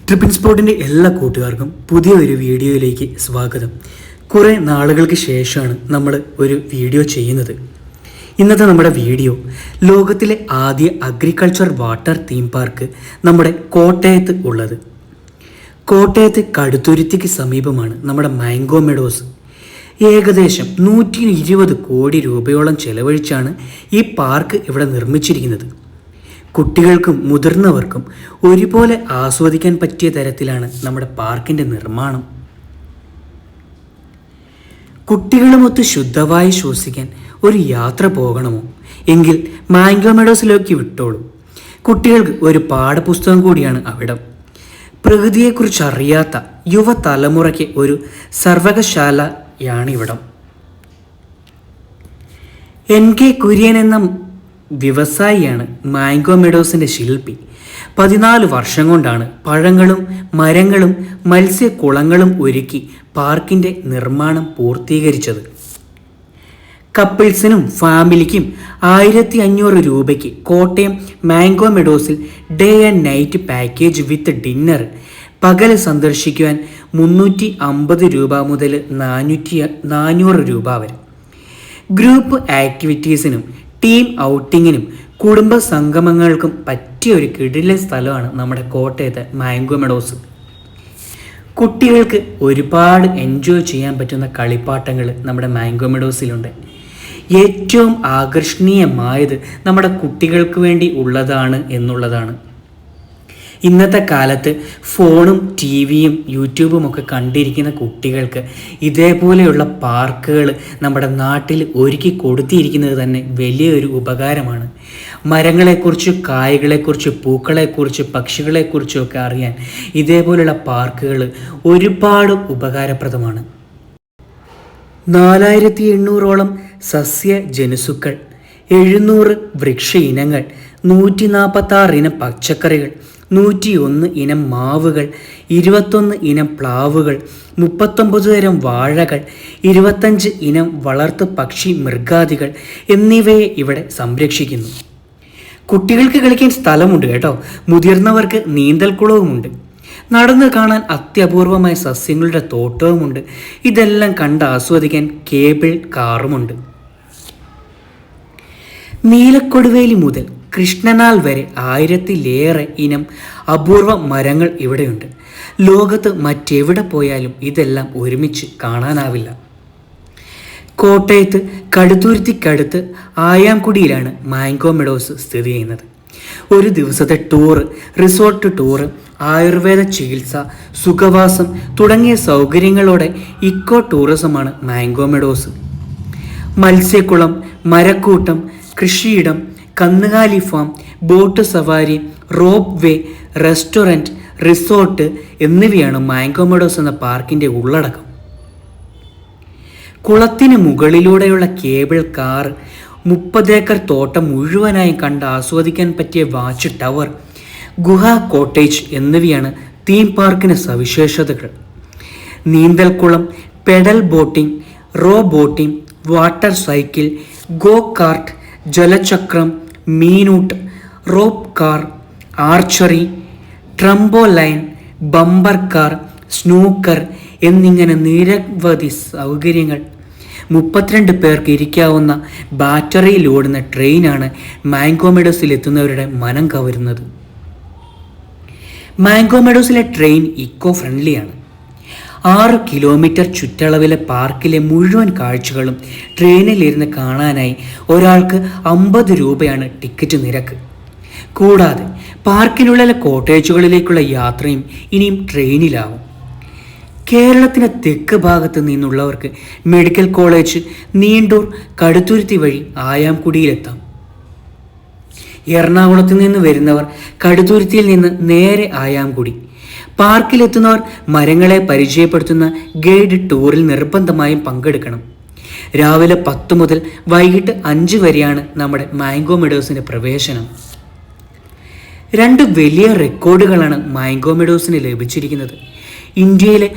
ട്രിപ്പിൻ സ്പോട്ടിൻ്റെ എല്ലാ കൂട്ടുകാർക്കും പുതിയൊരു വീഡിയോയിലേക്ക് സ്വാഗതം. കുറേ നാളുകൾക്ക് ശേഷമാണ് നമ്മൾ ഒരു വീഡിയോ ചെയ്യുന്നത്. ഇന്നത്തെ നമ്മുടെ വീഡിയോ ലോകത്തിലെ ആദ്യ അഗ്രികൾച്ചർ വാട്ടർ തീം പാർക്ക് നമ്മുടെ കോട്ടയത്ത് ഉള്ളത്. കോട്ടയത്ത് കടുത്തുരുത്തിക്ക് സമീപമാണ് നമ്മുടെ മാംഗോ മെഡോസ്. ഏകദേശം 120 കോടി രൂപയോളം ചെലവഴിച്ചാണ് ഈ പാർക്ക് ഇവിടെ നിർമ്മിച്ചിരിക്കുന്നത്. കുട്ടികൾക്കും മുതിർന്നവർക്കും ഒരുപോലെ ആസ്വദിക്കാൻ പറ്റിയ തരത്തിലാണ് നമ്മുടെ പാർക്കിൻ്റെ നിർമ്മാണം. കുട്ടികളുമൊത്ത് ശുദ്ധവായു ശ്വസിക്കാൻ ഒരു യാത്ര പോകണമോ എങ്കിൽ മാംഗോ മെഡോസിലേക്ക് വിട്ടോളൂ. കുട്ടികൾക്ക് ഒരു പാഠപുസ്തകം കൂടിയാണ് അവിടം. പ്രകൃതിയെക്കുറിച്ച് അറിയാത്ത യുവതലമുറയ്ക്ക് ഒരു സർവകശാലയാണിവിടം. NK കുര്യൻ എന്ന വ്യവസായിയാണ് മാംഗോ മെഡോസിൻ്റെ ശില്പി. 14 വർഷം കൊണ്ടാണ് പഴങ്ങളും മരങ്ങളും മത്സ്യക്കുളങ്ങളും ഒരുക്കി പാർക്കിൻ്റെ നിർമ്മാണം പൂർത്തീകരിച്ചത്. കപ്പിൾസിനും ഫാമിലിക്കും 1500 രൂപയ്ക്ക് കോട്ടയം മാംഗോ മെഡോസിൽ day and night package with dinner. പകൽ സന്ദർശിക്കുവാൻ 350 രൂപ മുതൽ 400 രൂപ വരെ. ഗ്രൂപ്പ് ആക്ടിവിറ്റീസിനും ടീം ഔട്ടിങ്ങിനും കുടുംബ സംഗമങ്ങൾക്കും പറ്റിയ ഒരു കിടിലൻ സ്ഥലമാണ് നമ്മുടെ കോട്ടയത്തെ മാംഗോ മെഡോസ്. കുട്ടികൾക്ക് ഒരുപാട് എൻജോയ് ചെയ്യാൻ പറ്റുന്ന കളിപ്പാട്ടങ്ങൾ നമ്മുടെ മാംഗോ മെഡോസിലുണ്ട്. ഏറ്റവും ആകർഷണീയമായത് നമ്മുടെ കുട്ടികൾക്ക് വേണ്ടി ഉള്ളതാണ് എന്നുള്ളതാണ്. ഇന്നത്തെ കാലത്ത് ഫോണും TV-യും യൂട്യൂബും ഒക്കെ കണ്ടിരിക്കുന്ന കുട്ടികൾക്ക് ഇതേപോലെയുള്ള പാർക്കുകൾ നമ്മുടെ നാട്ടിൽ ഒരുക്കി കൊടുത്തിരിക്കുന്നത് തന്നെ വലിയൊരു ഉപകാരമാണ്. മരങ്ങളെക്കുറിച്ച്, കായകളെക്കുറിച്ച്, പൂക്കളെക്കുറിച്ച്, പക്ഷികളെക്കുറിച്ചൊക്കെ അറിയാൻ ഇതേപോലെയുള്ള പാർക്കുകൾ ഒരുപാട് ഉപകാരപ്രദമാണ്. 4800ഓളം സസ്യജനുസുക്കൾ, 700 വൃക്ഷ ഇനങ്ങൾ, 146 ഇനം പച്ചക്കറികൾ, 101 ഇനം മാവുകൾ, 21 ഇനം പ്ലാവുകൾ, 39 തരം വാഴകൾ, 25 ഇനം വളർത്തു പക്ഷി മൃഗാദികൾ എന്നിവയെ ഇവിടെ സംരക്ഷിക്കുന്നു. കുട്ടികൾക്ക് കളിക്കാൻ സ്ഥലമുണ്ട് കേട്ടോ. മുതിർന്നവർക്ക് നീന്തൽക്കുളവുമുണ്ട്. നടന്നു കാണാൻ അത്യപൂർവമായ സസ്യങ്ങളുടെ തോട്ടവുമുണ്ട്. ഇതെല്ലാം കണ്ട് ആസ്വദിക്കാൻ കേബിൾ കാറുമുണ്ട്. നീലക്കൊടുവേലി മുതൽ കൃഷ്ണനാൽ വരെ 1000-ലേറെ ഇനം അപൂർവ മരങ്ങൾ ഇവിടെയുണ്ട്. ലോകത്ത് മറ്റെവിടെ പോയാലും ഇതെല്ലാം ഒരുമിച്ച് കാണാനാവില്ല. കോട്ടയത്ത് കടുത്തുരുത്തിക്കടുത്ത് ആയാംകുടിയിലാണ് മാംഗോ മെഡോസ് സ്ഥിതി ചെയ്യുന്നത്. ഒരു ദിവസത്തെ ടൂറ്, റിസോർട്ട് ടൂറ്, ആയുർവേദ ചികിത്സ, സുഖവാസം തുടങ്ങിയ സൗകര്യങ്ങളോടെ ഇക്കോ ടൂറിസമാണ് മാംഗോ മെഡോസ്. മത്സ്യക്കുളം, മരക്കൂട്ടം, കൃഷിയിടം, കന്നുകാലി ഫാം, ബോട്ട് സവാരി, റോപ്പ് വേ, റെസ്റ്റോറൻറ്റ്, റിസോർട്ട് എന്നിവയാണ് മാംഗോ മെഡോസ് എന്ന പാർക്കിൻ്റെ ഉള്ളടക്കം. കുളത്തിന് മുകളിലൂടെയുള്ള കേബിൾ കാർ, 30 ഏക്കർ തോട്ടം മുഴുവനായും കണ്ട് ആസ്വദിക്കാൻ പറ്റിയ വാച്ച് ടവർ, ഗുഹാ കോട്ടേജ് എന്നിവയാണ് തീം പാർക്കിന് സവിശേഷതകൾ. നീന്തൽക്കുളം, pedal boating, row boating, water cycle, go kart, ജലചക്രം, മീനൂട്ട്, rope car, archery, trampoline, bumper car, snooker എന്നിങ്ങനെ നിരവധി സൗകര്യങ്ങൾ. 32 പേർക്ക് ഇരിക്കാവുന്ന ബാറ്ററിയിൽ ഓടുന്ന ട്രെയിനാണ് മാംഗോ മെഡോസിൽ എത്തുന്നവരുടെ മനം കവരുന്നത്. മാംഗോ മെഡോസിലെ ട്രെയിൻ ഇക്കോ ഫ്രണ്ട്ലിയാണ്. 6 കിലോമീറ്റർ ചുറ്റളവിലെ പാർക്കിലെ മുഴുവൻ കാഴ്ചകളും ട്രെയിനിലിരുന്ന് കാണാനായി ഒരാൾക്ക് 50 രൂപയാണ് ടിക്കറ്റ് നിരക്ക്. കൂടാതെ പാർക്കിനുള്ളിലെ കോട്ടേജുകളിലേക്കുള്ള യാത്രയും ഇനിയും ട്രെയിനിലാവും. കേരളത്തിന് തെക്ക് ഭാഗത്ത് നിന്നുള്ളവർക്ക് മെഡിക്കൽ കോളേജ്, നീണ്ടൂർ, കടുത്തുരുത്തി വഴി ആയാംകുടിയിലെത്താം. എറണാകുളത്ത് നിന്ന് വരുന്നവർ കടുത്തുരുത്തിയിൽ നിന്ന് നേരെ ആയാംകുടി. പാർക്കിലെത്തുന്നവർ മരങ്ങളെ പരിചയപ്പെടുത്തുന്ന ഗൈഡ് ടൂറിൽ നിർബന്ധമായും പങ്കെടുക്കണം. രാവിലെ 10 മുതൽ വൈകിട്ട് 5 വരെയാണ് നമ്മുടെ മാംഗോ മെഡോസിൻ്റെ പ്രവേശനം. 2 വലിയ റെക്കോർഡുകളാണ് മാംഗോ മെഡോസിന് ലഭിച്ചിരിക്കുന്നത്. ഇന്ത്യയിലെ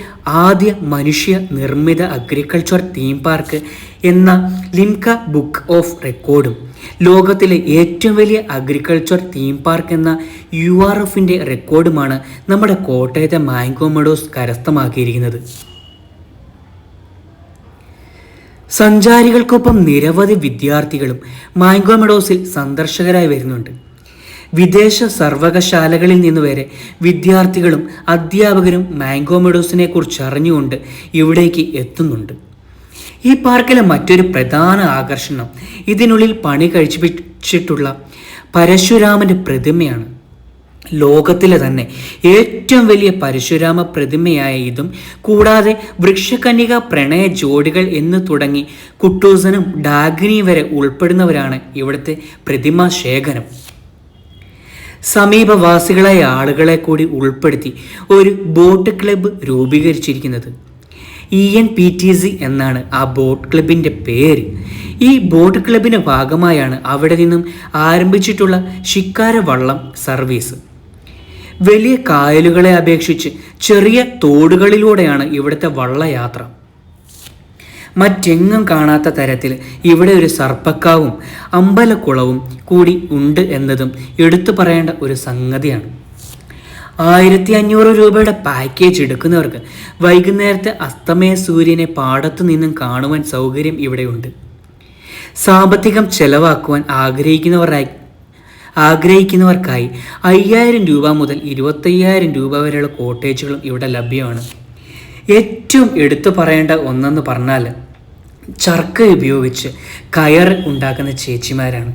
ആദ്യ മനുഷ്യ നിർമ്മിത അഗ്രികൾച്ചർ തീം പാർക്ക് എന്ന ലിംക ബുക്ക് ഓഫ് റെക്കോർഡും ലോകത്തിലെ ഏറ്റവും വലിയ അഗ്രികൾച്ചർ തീം പാർക്ക് എന്ന URFിൻ്റെ റെക്കോർഡുമാണ് നമ്മുടെ കോട്ടയത്തെ മാംഗോ മെഡോസ് കരസ്ഥമാക്കിയിരിക്കുന്നത്. സഞ്ചാരികൾക്കൊപ്പം നിരവധി വിദ്യാർത്ഥികളും മാംഗോ മെഡോസിൽ സന്ദർശകരായി വരുന്നുണ്ട്. വിദേശ സർവകലാശാലകളിൽ നിന്ന് വരെ വിദ്യാർത്ഥികളും അധ്യാപകരും മാംഗോ മെഡോസിനെ കുറിച്ച് അറിഞ്ഞുകൊണ്ട് ഇവിടേക്ക് എത്തുന്നുണ്ട്. ഈ പാർക്കിലെ മറ്റൊരു പ്രധാന ആകർഷണം ഇതിനുള്ളിൽ പണി കഴിപ്പിച്ചിട്ടുള്ള പരശുരാമൻ്റെ പ്രതിമയാണ്. ലോകത്തിലെ തന്നെ ഏറ്റവും വലിയ പരശുരാമ പ്രതിമയായ ഇതും കൂടാതെ വൃക്ഷകന്യക പ്രണയ ജോഡികൾ എന്ന് തുടങ്ങി കുട്ടൂസനും ഡാഗിനിയും വരെ ഉൾപ്പെടുന്നവരാണ് ഇവിടുത്തെ പ്രതിമാ ശേഖരം. സമീപവാസികളായ ആളുകളെ കൂടി ഉൾപ്പെടുത്തി ഒരു ബോട്ട് ക്ലബ്ബ് രൂപീകരിച്ചിരിക്കുന്നത്. ENPTC എന്നാണ് ആ ബോട്ട് ക്ലബിൻ്റെ പേര്. ഈ ബോട്ട് ക്ലബിൻ്റെ ഭാഗമായാണ് അവിടെ നിന്നും ആരംഭിച്ചിട്ടുള്ള ശിക്കാര വള്ളം സർവീസ്. വലിയ കായലുകളെ അപേക്ഷിച്ച് ചെറിയ തോടുകളിലൂടെയാണ് ഇവിടുത്തെ വള്ളയാത്ര. മറ്റെങ്ങും കാണാത്ത തരത്തിൽ ഇവിടെ ഒരു സർപ്പക്കാവും അമ്പലക്കുളവും കൂടി ഉണ്ട് എന്നതും എടുത്തു പറയേണ്ട ഒരു സംഗതിയാണ്. 1500 രൂപയുടെ പാക്കേജ് എടുക്കുന്നവർക്ക് വൈകുന്നേരത്തെ അസ്തമയ സൂര്യനെ പാടത്തു നിന്നും കാണുവാൻ സൗകര്യം ഇവിടെയുണ്ട്. സാമ്പത്തികം ചെലവാക്കുവാൻ ആഗ്രഹിക്കുന്നവർക്കായി 5000 രൂപ മുതൽ 25,000 രൂപ വരെയുള്ള കോട്ടേജുകളും ഇവിടെ ലഭ്യമാണ്. ഏറ്റവും എടുത്തു പറയേണ്ട ഒന്നെന്ന് പറഞ്ഞാൽ ചർക്ക ഉപയോഗിച്ച് കയർ ഉണ്ടാക്കുന്ന ചേച്ചിമാരാണ്.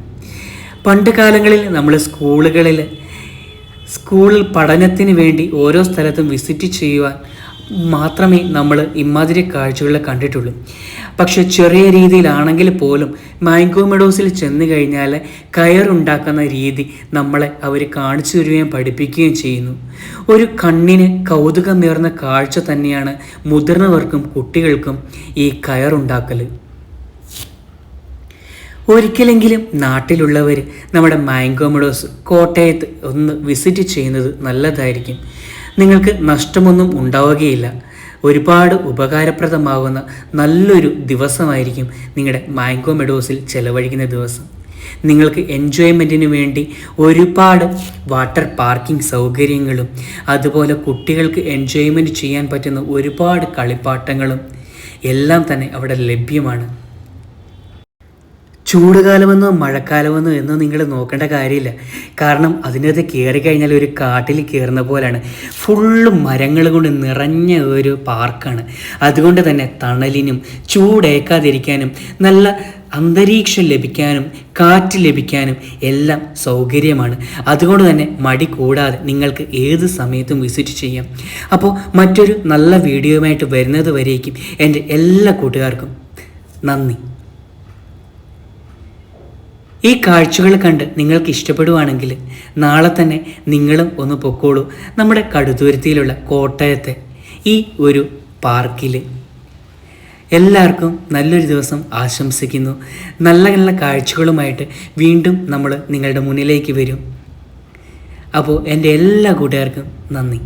പണ്ട് കാലങ്ങളിൽ നമ്മൾ സ്കൂളിൽ പഠനത്തിന് വേണ്ടി ഓരോ സ്ഥലത്തും വിസിറ്റ് ചെയ്യുവാൻ മാത്രമേ നമ്മൾ ഇമാതിരി കാഴ്ചകളെ കണ്ടിട്ടുള്ളൂ. പക്ഷെ ചെറിയ രീതിയിലാണെങ്കിൽ പോലും മാംഗോ മെഡോസിൽ ചെന്ന് കഴിഞ്ഞാൽ കയറുണ്ടാക്കുന്ന രീതി നമ്മളെ അവർ കാണിച്ചു തരികയും പഠിപ്പിക്കുകയും ചെയ്യുന്നു. ഒരു കണ്ണിന് കൗതുകമേറുന്ന കാഴ്ച തന്നെയാണ് മുതിർന്നവർക്കും കുട്ടികൾക്കും ഈ കയറുണ്ടാക്കൽ. ഒരിക്കലെങ്കിലും നാട്ടിലുള്ളവർ നമ്മുടെ മാംഗോ മെഡോസ് കോട്ടയത്ത് ഒന്ന് വിസിറ്റ് ചെയ്യുന്നത് നല്ലതായിരിക്കും. നിങ്ങൾക്ക് നഷ്ടമൊന്നും ഉണ്ടാവുകയില്ല. ഒരുപാട് ഉപകാരപ്രദമാകുന്ന നല്ലൊരു ദിവസമായിരിക്കും നിങ്ങളുടെ മാംഗോ മെഡോസിൽ ചെലവഴിക്കുന്ന ദിവസം. നിങ്ങൾക്ക് എൻജോയ്മെൻറ്റിന് വേണ്ടി ഒരുപാട് വാട്ടർ പാർക്കിംഗ് സൗകര്യങ്ങളും അതുപോലെ കുട്ടികൾക്ക് എൻജോയ്മെൻറ്റ് ചെയ്യാൻ പറ്റുന്ന ഒരുപാട് കളിപ്പാട്ടങ്ങളും എല്ലാം തന്നെ അവിടെ ലഭ്യമാണ്. ചൂടുകാലമെന്നോ മഴക്കാലമെന്നോ എന്നോ നിങ്ങൾ നോക്കേണ്ട കാര്യമില്ല. കാരണം അതിനകത്ത് കയറി കഴിഞ്ഞാൽ ഒരു കാട്ടിൽ കയറുന്ന പോലെയാണ്. ഫുള്ള് മരങ്ങൾ കൊണ്ട് നിറഞ്ഞ ഒരു പാർക്കാണ്. അതുകൊണ്ട് തന്നെ തണലിനും ചൂടേക്കാതിരിക്കാനും നല്ല അന്തരീക്ഷം ലഭിക്കാനും കാറ്റ് ലഭിക്കാനും എല്ലാം സൗകര്യമാണ്. അതുകൊണ്ട് തന്നെ മടി കൂടാതെ നിങ്ങൾക്ക് ഏത് സമയത്തും വിസിറ്റ് ചെയ്യാം. അപ്പോൾ മറ്റൊരു നല്ല വീഡിയോയുമായിട്ട് വരുന്നത് വരേക്കും എൻ്റെ എല്ലാ കൂട്ടുകാർക്കും നന്ദി. ഈ കാഴ്ചകൾ കണ്ട് നിങ്ങൾക്ക് ഇഷ്ടപ്പെടുവാണെങ്കിൽ നാളെ തന്നെ നിങ്ങളും ഒന്ന് പൊക്കോളൂ നമ്മുടെ കടുത്തുരുത്തിയിലുള്ള കോട്ടയത്തെ ഈ ഒരു പാർക്കിൽ. എല്ലാവർക്കും നല്ലൊരു ദിവസം ആശംസിക്കുന്നു. നല്ല നല്ല കാഴ്ചകളുമായിട്ട് വീണ്ടും നമ്മൾ നിങ്ങളുടെ മുന്നിലേക്ക് വരും. അപ്പോൾ എൻ്റെ എല്ലാ കൂട്ടുകാർക്കും നന്ദി.